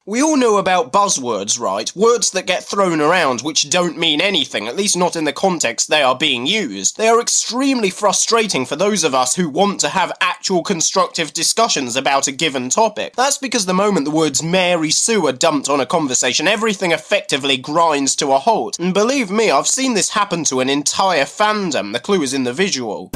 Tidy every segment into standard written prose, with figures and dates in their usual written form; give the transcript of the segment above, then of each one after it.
We all know about buzzwords, right? Words that get thrown around which don't mean anything, at least not in the context they are being used. They are extremely frustrating for those of us who want to have actual constructive discussions about a given topic. That's because the moment the words Mary Sue are dumped on a conversation, everything effectively grinds to a halt. And believe me, I've seen this happen to an entire fandom. The clue is in the visual.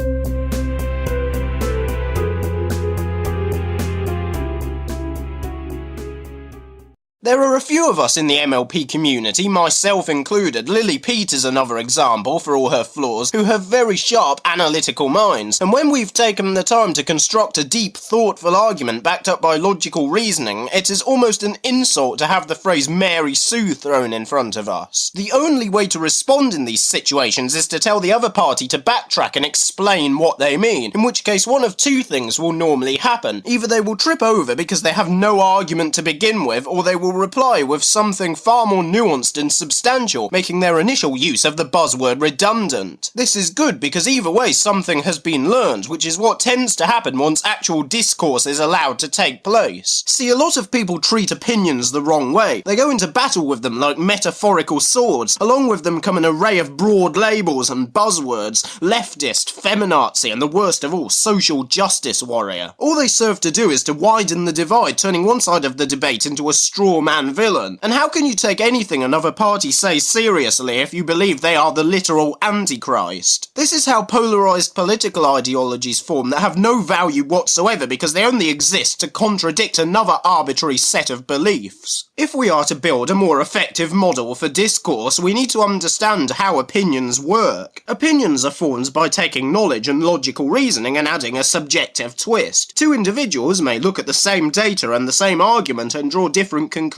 There are a few of us in the MLP community, myself included. Lily Pete is another example, for all her flaws, who have very sharp analytical minds. And when we've taken the time to construct a deep, thoughtful argument backed up by logical reasoning, it is almost an insult to have the phrase Mary Sue thrown in front of us. The only way to respond in these situations is to tell the other party to backtrack and explain what they mean, in which case one of two things will normally happen. Either they will trip over because they have no argument to begin with, or they will reply with something far more nuanced and substantial, making their initial use of the buzzword redundant. This is good because either way something has been learned, which is what tends to happen once actual discourse is allowed to take place. See, a lot of people treat opinions the wrong way. They go into battle with them like metaphorical swords. Along with them come an array of broad labels and buzzwords: leftist, feminazi, and the worst of all, social justice warrior. All they serve to do is to widen the divide, turning one side of the debate into a straw man villain. And how can you take anything another party says seriously if you believe they are the literal Antichrist? This is how polarised political ideologies form that have no value whatsoever because they only exist to contradict another arbitrary set of beliefs. If we are to build a more effective model for discourse, we need to understand how opinions work. Opinions are formed by taking knowledge and logical reasoning and adding a subjective twist. Two individuals may look at the same data and the same argument and draw different conclusions.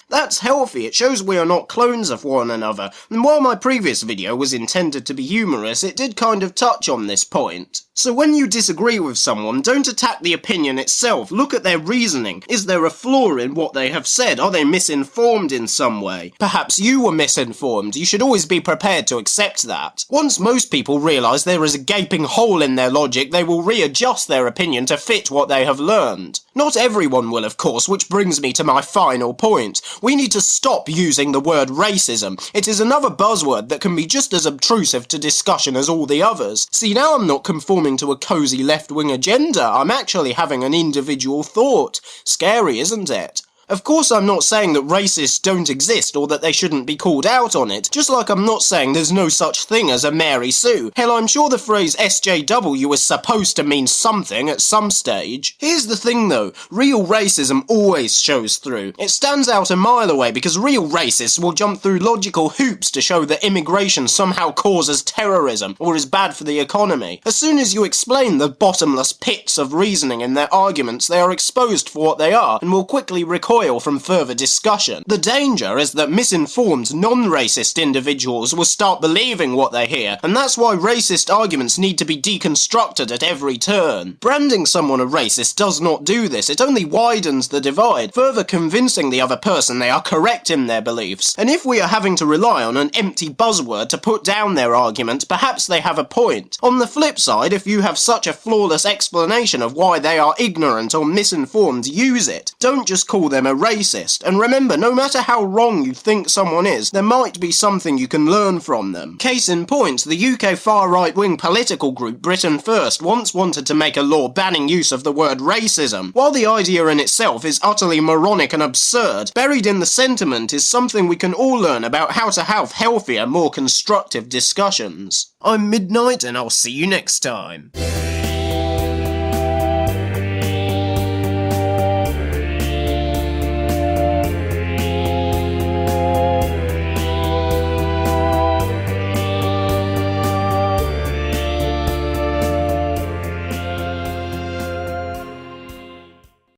That's healthy, it shows we are not clones of one another, and while my previous video was intended to be humorous, it did kind of touch on this point. So when you disagree with someone, don't attack the opinion itself, look at their reasoning. Is there a flaw in what they have said? Are they misinformed in some way? Perhaps you were misinformed, you should always be prepared to accept that. Once most people realise there is a gaping hole in their logic, they will readjust their opinion to fit what they have learned. Not everyone will, of course, which brings me to my final point. We need to stop using the word racism. It is another buzzword that can be just as obtrusive to discussion as all the others. See, now I'm not conforming to a cosy left-wing agenda, I'm actually having an individual thought. Scary, isn't it? Of course I'm not saying that racists don't exist or that they shouldn't be called out on it, just like I'm not saying there's no such thing as a Mary Sue. Hell, I'm sure the phrase SJW is supposed to mean something at some stage. Here's the thing though, real racism always shows through. It stands out a mile away because real racists will jump through logical hoops to show that immigration somehow causes terrorism or is bad for the economy. As soon as you explain the bottomless pits of reasoning in their arguments, they are exposed for what they are and will quickly recoil from further discussion. The danger is that misinformed, non-racist individuals will start believing what they hear, and that's why racist arguments need to be deconstructed at every turn. Branding someone a racist does not do this, it only widens the divide, further convincing the other person they are correct in their beliefs. And if we are having to rely on an empty buzzword to put down their argument, perhaps they have a point. On the flip side, if you have such a flawless explanation of why they are ignorant or misinformed, use it. Don't just call them a racist, and remember, no matter how wrong you think someone is, there might be something you can learn from them. Case in point, the UK far right-wing political group Britain First once wanted to make a law banning use of the word racism. While the idea in itself is utterly moronic and absurd, buried in the sentiment is something we can all learn about how to have healthier, more constructive discussions. I'm Midnight, and I'll see you next time.